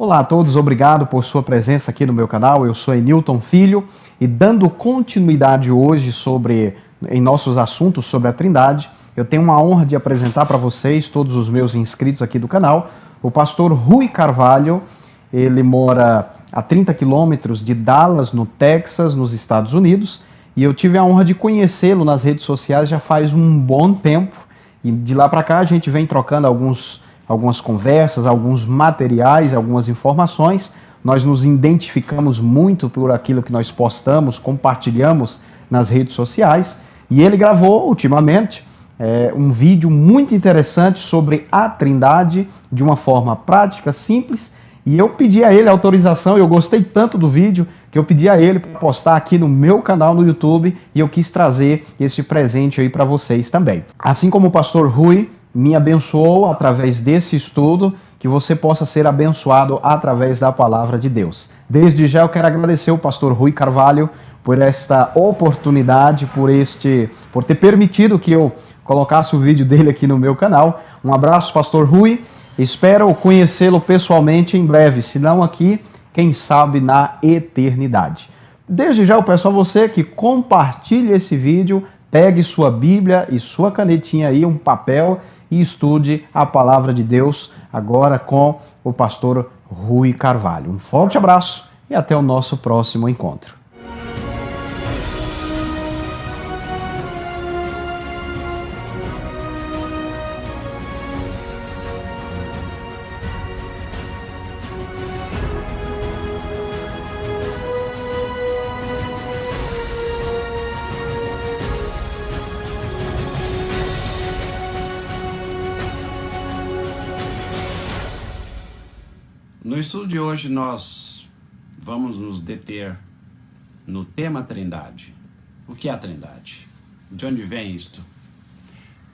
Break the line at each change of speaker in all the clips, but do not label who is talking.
Olá a todos, obrigado por sua presença aqui no meu canal. Eu sou Enilton Filho e dando continuidade hoje em nossos assuntos sobre a Trindade, eu tenho uma honra de apresentar para vocês, todos os meus inscritos aqui do canal, o pastor Rui Carvalho. Ele mora a 30 quilômetros de Dallas, no Texas, nos Estados Unidos, e eu tive a honra de conhecê-lo nas redes sociais já faz um bom tempo, e de lá para cá a gente vem trocando algumas conversas, alguns materiais, algumas informações. Nós nos identificamos muito por aquilo que nós postamos, compartilhamos nas redes sociais, e ele gravou ultimamente um vídeo muito interessante sobre a Trindade, de uma forma prática, simples, e eu pedi a ele autorização. Eu gostei tanto do vídeo que eu pedi a ele para postar aqui no meu canal no YouTube, e eu quis trazer esse presente aí para vocês também. Assim como o pastor Rui me abençoou através desse estudo, que você possa ser abençoado através da palavra de Deus. Desde já eu quero agradecer o pastor Rui Carvalho por esta oportunidade, por ter permitido que eu colocasse o vídeo dele aqui no meu canal. Um abraço, pastor Rui. Espero conhecê-lo pessoalmente em breve, se não aqui, quem sabe na eternidade. Desde já eu peço a você que compartilhe esse vídeo, pegue sua Bíblia e sua canetinha aí, um papel, e estude a palavra de Deus agora com o pastor Rui Carvalho. Um forte abraço e até o nosso próximo encontro.
No estudo de hoje nós vamos nos deter no tema Trindade. O que é a Trindade? De onde vem isto?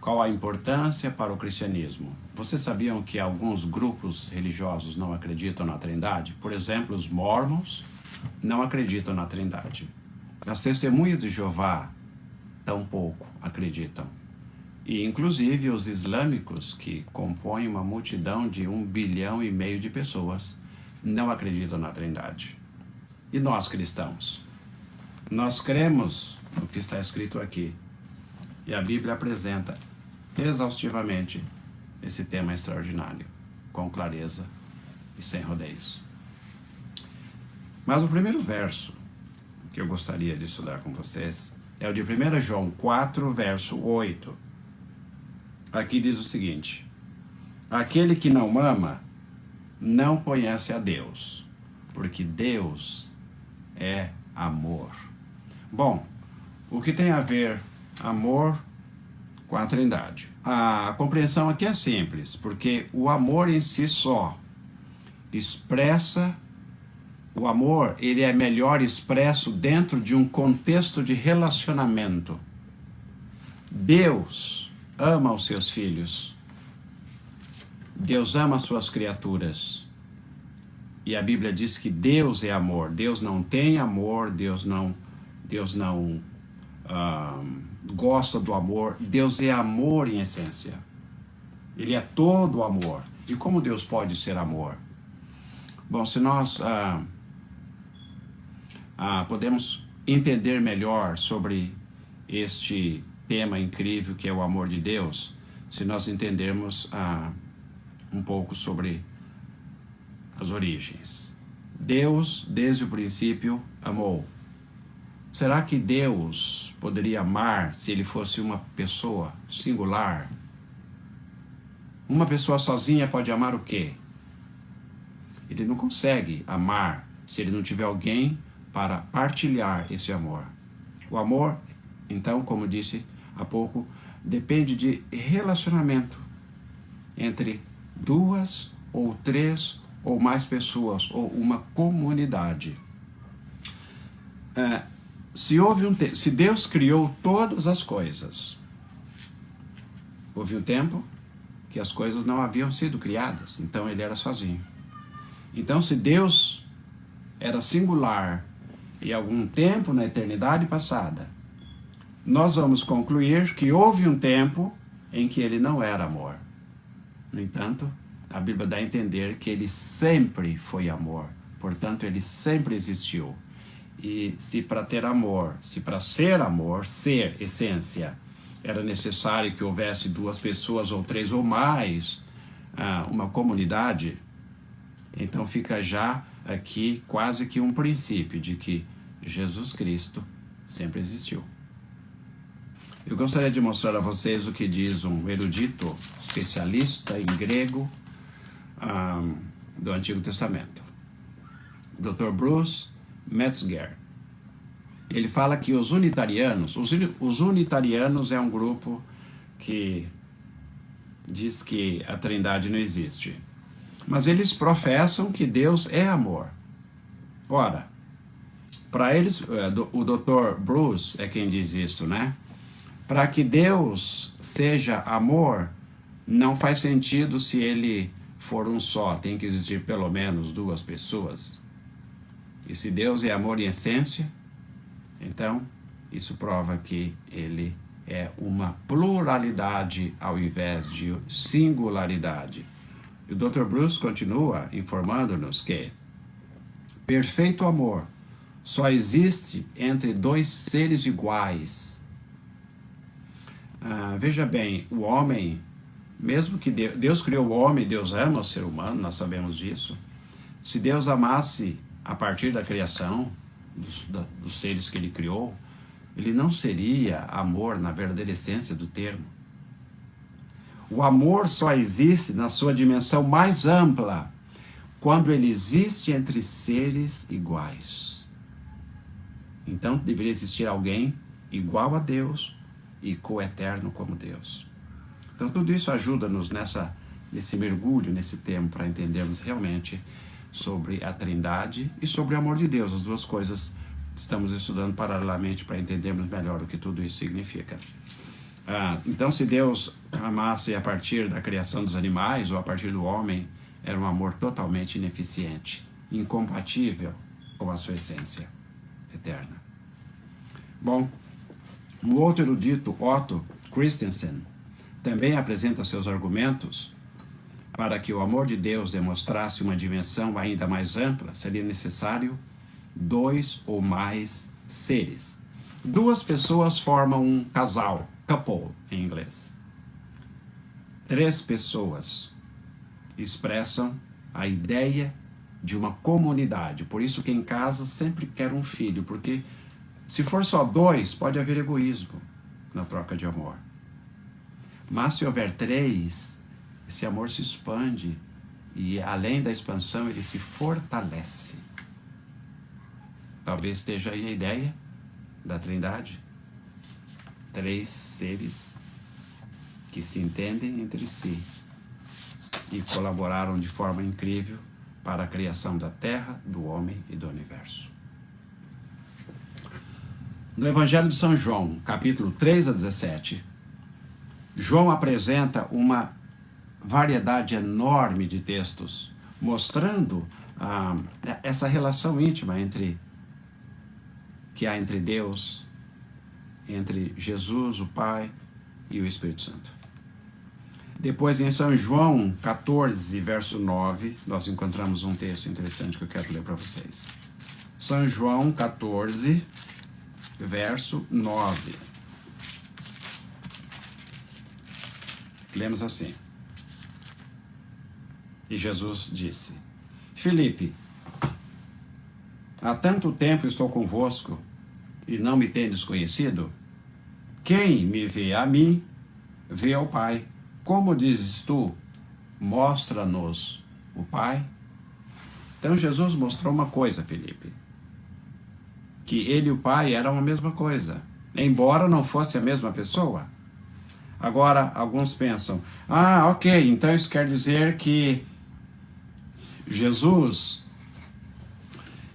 Qual a importância para o cristianismo? Vocês sabiam que alguns grupos religiosos não acreditam na Trindade? Por exemplo, os mormons não acreditam na Trindade. As testemunhas de Jeová tampouco acreditam. E inclusive os islâmicos, que compõem uma multidão de 1,5 bilhão de pessoas, não acreditam na Trindade. E nós cristãos? Nós cremos no que está escrito aqui. E a Bíblia apresenta exaustivamente esse tema extraordinário, com clareza e sem rodeios. Mas o primeiro verso que eu gostaria de estudar com vocês é o de 1 João 4, verso 8. Aqui diz o seguinte: aquele que não ama não conhece a Deus, porque Deus é amor. Bom, o que tem a ver amor com a Trindade? A compreensão aqui é simples, porque o amor em si só expressa, o amor ele é melhor expresso dentro de um contexto de relacionamento. Deus ama os seus filhos. Deus ama as suas criaturas. E a Bíblia diz que Deus é amor. Deus não tem amor, Deus não gosta do amor. Deus é amor em essência. Ele é todo amor. E como Deus pode ser amor? Bom, se nós podemos entender melhor sobre este tema incrível que é o amor de Deus, se nós entendermos um pouco sobre as origens. Deus, desde o princípio, amou. Será que Deus poderia amar se ele fosse uma pessoa singular? Uma pessoa sozinha pode amar o quê? Ele não consegue amar se ele não tiver alguém para partilhar esse amor. O amor, então, como disse há pouco, depende de relacionamento entre 2 ou 3 ou mais pessoas, ou uma comunidade. Se Deus criou todas as coisas, houve um tempo que as coisas não haviam sido criadas, então ele era sozinho. Então, se Deus era singular e algum tempo na eternidade passada, nós vamos concluir que houve um tempo em que ele não era amor. No entanto, a Bíblia dá a entender que ele sempre foi amor. Portanto, ele sempre existiu. E se para ter amor, se para ser amor, ser essência, era necessário que houvesse duas pessoas ou três ou mais, uma comunidade, então fica já aqui quase que um princípio de que Jesus Cristo sempre existiu. Eu gostaria de mostrar a vocês o que diz um erudito especialista em grego do Antigo Testamento, Dr. Bruce Metzger. Ele fala que os unitarianos é um grupo que diz que a Trindade não existe. Mas eles professam que Deus é amor. Ora, para eles, o Dr. Bruce é quem diz isso, né? Para que Deus seja amor, não faz sentido se ele for um só, tem que existir pelo menos duas pessoas. E se Deus é amor em essência, então isso prova que ele é uma pluralidade ao invés de singularidade. E o Dr. Bruce continua informando-nos que perfeito amor só existe entre dois seres iguais. Veja bem, o homem, mesmo que Deus criou o homem, Deus ama o ser humano, nós sabemos disso. Se Deus amasse a partir da criação dos seres que ele criou, ele não seria amor na verdadeira essência do termo. O amor só existe na sua dimensão mais ampla, quando ele existe entre seres iguais. Então deveria existir alguém igual a Deus e coeterno como Deus. Então tudo isso ajuda-nos nesse mergulho, nesse tema, para entendermos realmente sobre a Trindade e sobre o amor de Deus. As duas coisas estamos estudando paralelamente para entendermos melhor o que tudo isso significa. Então, se Deus amasse a partir da criação dos animais ou a partir do homem, era um amor totalmente ineficiente, incompatível com a sua essência eterna. Bom, o outro erudito, Otto Christensen, também apresenta seus argumentos. Para que o amor de Deus demonstrasse uma dimensão ainda mais ampla, seria necessário dois ou mais seres. Duas pessoas formam um casal, couple em inglês. Três pessoas expressam a ideia de uma comunidade. Por isso quem casa sempre quer um filho, porque se for só dois, pode haver egoísmo na troca de amor. Mas se houver três, esse amor se expande e, além da expansão, ele se fortalece. Talvez esteja aí a ideia da Trindade. Três seres que se entendem entre si e colaboraram de forma incrível para a criação da Terra, do homem e do universo. No Evangelho de São João, capítulo 3 a 17, João apresenta uma variedade enorme de textos mostrando essa relação íntima que há entre Deus, entre Jesus, o Pai e o Espírito Santo. Depois, em São João 14, verso 9, nós encontramos um texto interessante que eu quero ler para vocês. São João 14, verso 9. Lemos assim. E Jesus disse: Filipe, há tanto tempo estou convosco e não me tendes conhecido? Quem me vê a mim, vê ao Pai. Como dizes tu, mostra-nos o Pai? Então Jesus mostrou uma coisa, Filipe, que ele e o Pai eram a mesma coisa, embora não fosse a mesma pessoa. Agora, alguns pensam, ok, então isso quer dizer que Jesus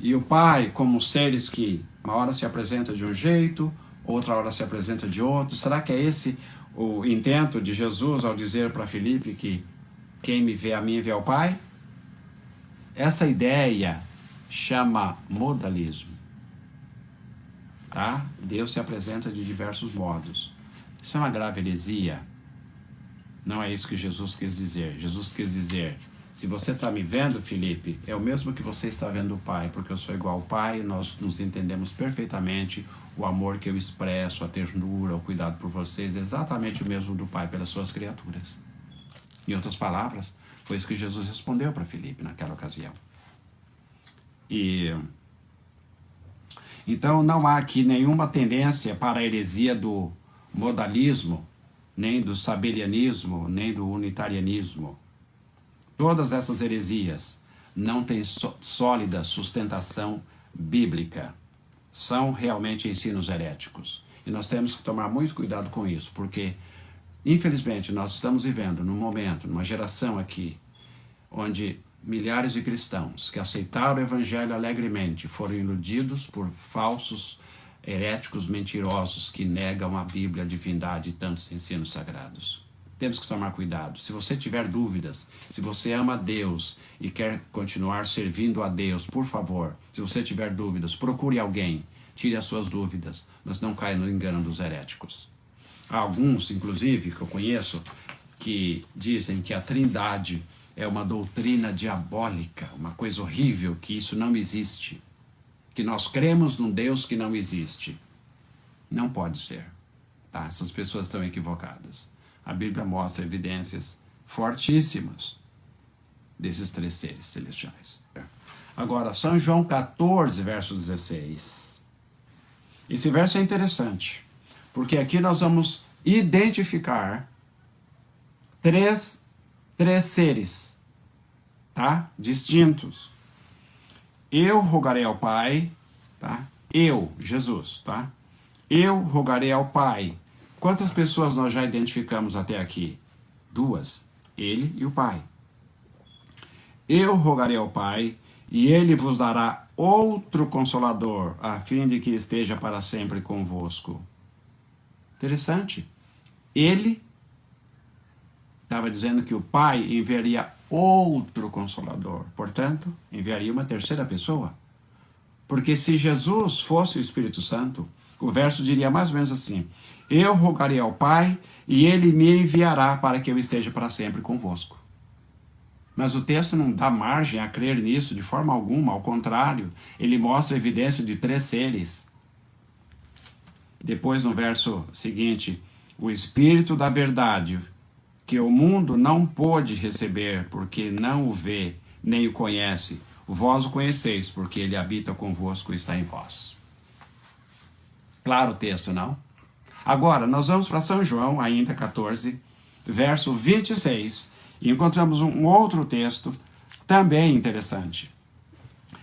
e o Pai, como seres que uma hora se apresenta de um jeito, outra hora se apresenta de outro. Será que é esse o intento de Jesus ao dizer para Filipe que quem me vê a mim vê ao Pai? Essa ideia chama modalismo. Tá? Deus se apresenta de diversos modos. Isso é uma grave heresia. Não é isso que Jesus quis dizer. Jesus quis dizer: Se você está me vendo, Felipe, é o mesmo que você está vendo o Pai, porque eu sou igual ao Pai, nós nos entendemos perfeitamente, o amor que eu expresso, a ternura, o cuidado por vocês, é exatamente o mesmo do Pai pelas suas criaturas. Em outras palavras, foi isso que Jesus respondeu para Felipe naquela ocasião. Então não há aqui nenhuma tendência para a heresia do modalismo, nem do sabelianismo, nem do unitarianismo. Todas essas heresias não têm sólida sustentação bíblica. São realmente ensinos heréticos. E nós temos que tomar muito cuidado com isso, porque, infelizmente, nós estamos vivendo num momento, numa geração aqui, onde milhares de cristãos que aceitaram o evangelho alegremente foram iludidos por falsos heréticos mentirosos que negam a Bíblia, a divindade e tantos ensinos sagrados. Temos que tomar cuidado. Se você tiver dúvidas, se você ama a Deus e quer continuar servindo a Deus, por favor, se você tiver dúvidas, procure alguém, tire as suas dúvidas, mas não caia no engano dos heréticos. Há alguns, inclusive, que eu conheço, que dizem que a Trindade é uma doutrina diabólica, uma coisa horrível, que isso não existe, que nós cremos num Deus que não existe. Não pode ser. Tá? Essas pessoas estão equivocadas. A Bíblia mostra evidências fortíssimas desses três seres celestiais. Agora, São João 14, verso 16. Esse verso é interessante, porque aqui nós vamos identificar três seres, tá? Distintos. Eu rogarei ao Pai, tá? Eu, Jesus, tá? Eu rogarei ao Pai. Quantas pessoas nós já identificamos até aqui? 2. Ele e o Pai. Eu rogarei ao Pai, e ele vos dará outro Consolador, a fim de que esteja para sempre convosco. Interessante. Ele estava dizendo que o Pai enviaria outro Consolador. Portanto, enviaria uma terceira pessoa. Porque se Jesus fosse o Espírito Santo, o verso diria mais ou menos assim: eu rogarei ao Pai e ele me enviará para que eu esteja para sempre convosco. Mas o texto não dá margem a crer nisso de forma alguma, ao contrário, ele mostra a evidência de três seres. Depois, no verso seguinte, o Espírito da verdade, que o mundo não pôde receber, porque não o vê, nem o conhece, vós o conheceis, porque ele habita convosco e está em vós. Claro o texto, não? Agora, nós vamos para São João, ainda 14, verso 26, e encontramos um outro texto também interessante.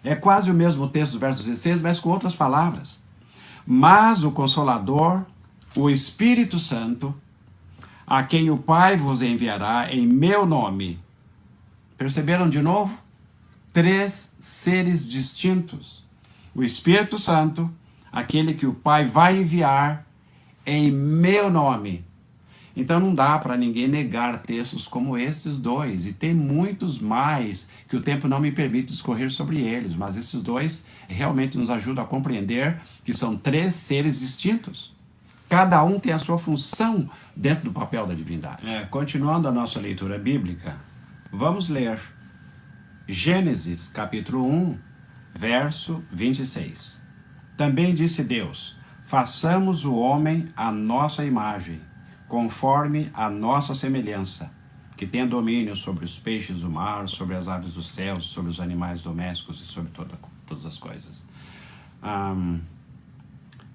É quase o mesmo texto do verso 16, mas com outras palavras. Mas o Consolador, o Espírito Santo, a quem o Pai vos enviará em meu nome. Perceberam de novo? Três seres distintos. O Espírito Santo, aquele que o Pai vai enviar em meu nome. Então não dá para ninguém negar textos como esses dois. E tem muitos mais que o tempo não me permite discorrer sobre eles. Mas esses dois realmente nos ajudam a compreender que são três seres distintos. Cada um tem a sua função dentro do papel da divindade. Continuando a nossa leitura bíblica, vamos ler Gênesis capítulo 1, verso 26. Também disse Deus: façamos o homem à nossa imagem, conforme a nossa semelhança, que tenha domínio sobre os peixes do mar, sobre as aves dos céus, sobre os animais domésticos e sobre todas as coisas.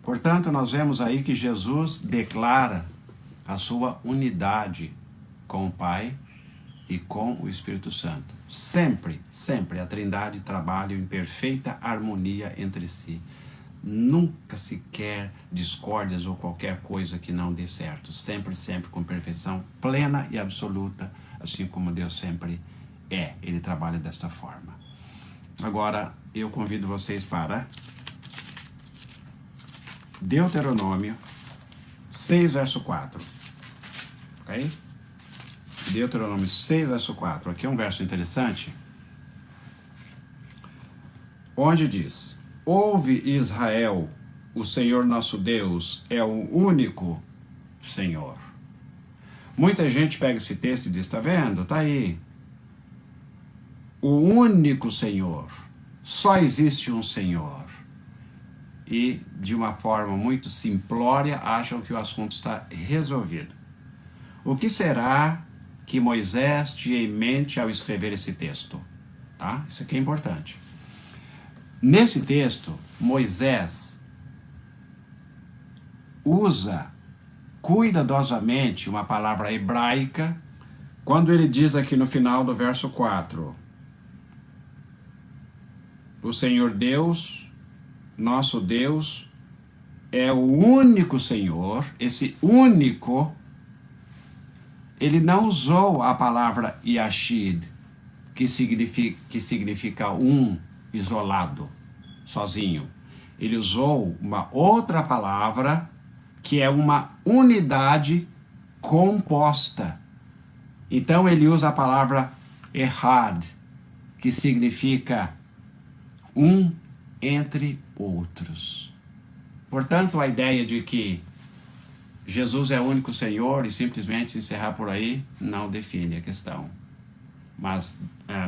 Portanto, nós vemos aí que Jesus declara a sua unidade com o Pai e com o Espírito Santo. Sempre, sempre a Trindade trabalha em perfeita harmonia entre si. Nunca se quer discórdias ou qualquer coisa que não dê certo. Sempre, sempre com perfeição plena e absoluta, assim como Deus sempre é. Ele trabalha desta forma. Agora, eu convido vocês para Deuteronômio 6, verso 4. Ok? Deuteronômio 6, verso 4. Aqui é um verso interessante, onde diz: ouve, Israel, o Senhor nosso Deus é o único Senhor. Muita gente pega esse texto e diz: está vendo? Está aí. o único Senhor. Só existe um Senhor. E, de uma forma muito simplória, acham que o assunto está resolvido. O que será que Moisés tinha em mente ao escrever esse texto? Tá? Isso aqui é importante. Nesse texto, Moisés usa cuidadosamente uma palavra hebraica quando ele diz aqui no final do verso 4: o Senhor Deus, nosso Deus, é o único Senhor. Esse único, ele não usou a palavra Yashid, que significa um, isolado, sozinho. Ele usou uma outra palavra que é uma unidade composta. Então ele usa a palavra Ehad, que significa um entre outros. Portanto, a ideia de que Jesus é o único Senhor e simplesmente encerrar por aí não define a questão. Mas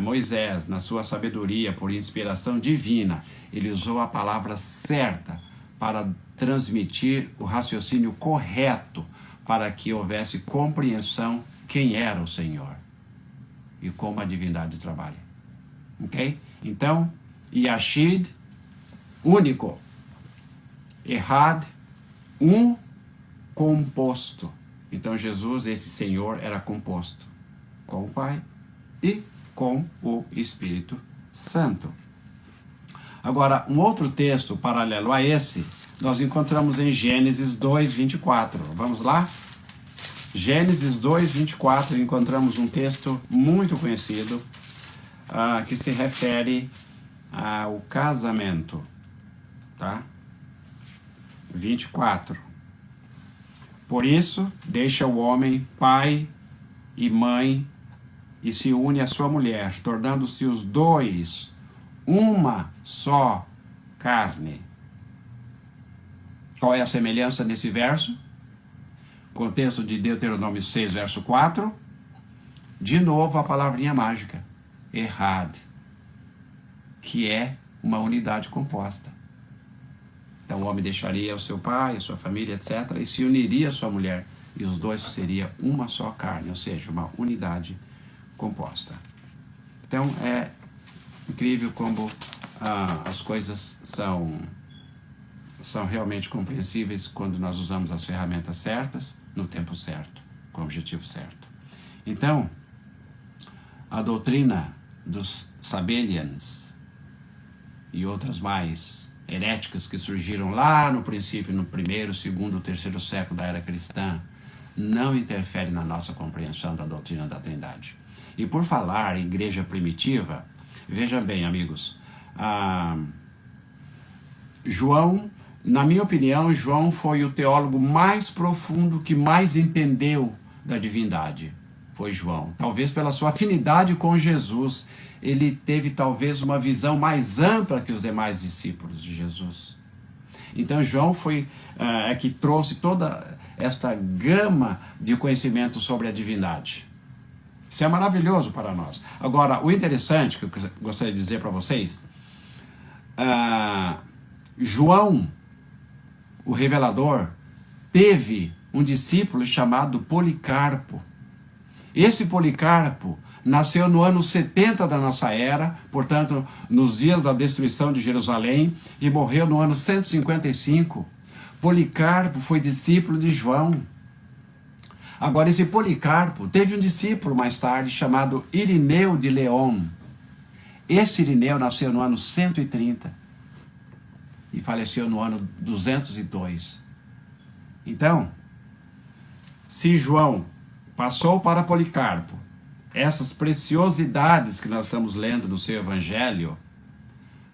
Moisés, na sua sabedoria, por inspiração divina, ele usou a palavra certa para transmitir o raciocínio correto, para que houvesse compreensão quem era o Senhor e como a divindade trabalha. Ok? Então, Yashid, único. Ehad, um composto. Então Jesus, esse Senhor, era composto com o Pai e com o Espírito Santo. Agora, um outro texto paralelo a esse, nós encontramos em Gênesis 2:24. Vamos lá? Gênesis 2:24, encontramos um texto muito conhecido que se refere ao casamento. Tá? 24. Por isso, deixa o homem pai e mãe e se une à sua mulher, tornando-se os dois uma só carne. Qual é a semelhança nesse verso? Contexto de Deuteronômio 6, verso 4. De novo a palavrinha mágica, Ehad, que é uma unidade composta. Então o homem deixaria o seu pai, a sua família, etc., e se uniria à sua mulher, e os dois seriam uma só carne, ou seja, uma unidade composta. Então é incrível como as coisas são realmente compreensíveis quando nós usamos as ferramentas certas, no tempo certo, com o objetivo certo. Então, a doutrina dos Sabellians e outras mais heréticas que surgiram lá no princípio, no primeiro, segundo, terceiro século da era cristã, não interfere na nossa compreensão da doutrina da Trindade. E por falar em igreja primitiva, veja bem, amigos, João, na minha opinião, João foi o teólogo mais profundo, que mais entendeu da divindade. Foi João. Talvez pela sua afinidade com Jesus, ele teve talvez uma visão mais ampla que os demais discípulos de Jesus. Então João foi que trouxe toda esta gama de conhecimento sobre a divindade. Isso é maravilhoso para nós. Agora, o interessante que eu gostaria de dizer para vocês, João, o revelador, teve um discípulo chamado Policarpo. Esse Policarpo nasceu no ano 70 da nossa era, portanto, nos dias da destruição de Jerusalém, e morreu no ano 155. Policarpo foi discípulo de João. Agora, esse Policarpo teve um discípulo mais tarde chamado Irineu de León. Esse Irineu nasceu no ano 130 e faleceu no ano 202. Então, se João passou para Policarpo essas preciosidades que nós estamos lendo no seu evangelho,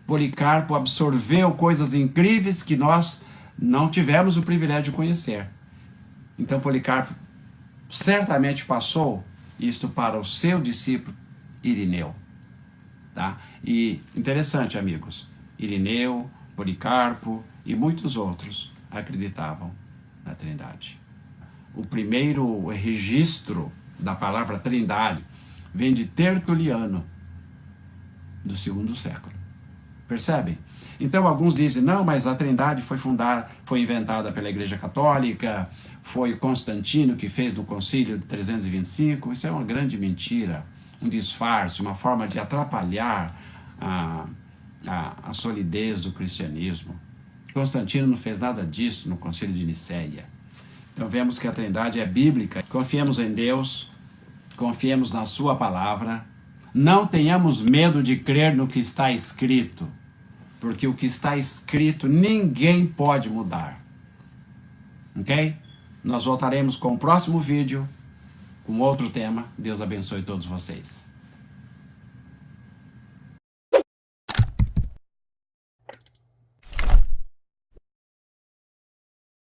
Policarpo absorveu coisas incríveis que nós não tivemos o privilégio de conhecer. Então Policarpo certamente passou isto para o seu discípulo Irineu. Tá? E interessante, amigos, Irineu, Policarpo e muitos outros acreditavam na Trindade. O primeiro registro da palavra Trindade vem de Tertuliano. do segundo século. Percebem? Então alguns dizem, não, mas a Trindade foi inventada pela Igreja Católica, foi Constantino que fez no Concílio de 325. Isso é uma grande mentira, um disfarce, uma forma de atrapalhar a solidez do cristianismo. Constantino não fez nada disso no Concílio de Nicéia. Então vemos que a Trindade é bíblica. Confiemos em Deus, confiemos na sua palavra, não tenhamos medo de crer no que está escrito, porque o que está escrito ninguém pode mudar. Ok? Nós voltaremos com o próximo vídeo, com outro tema. Deus abençoe todos vocês.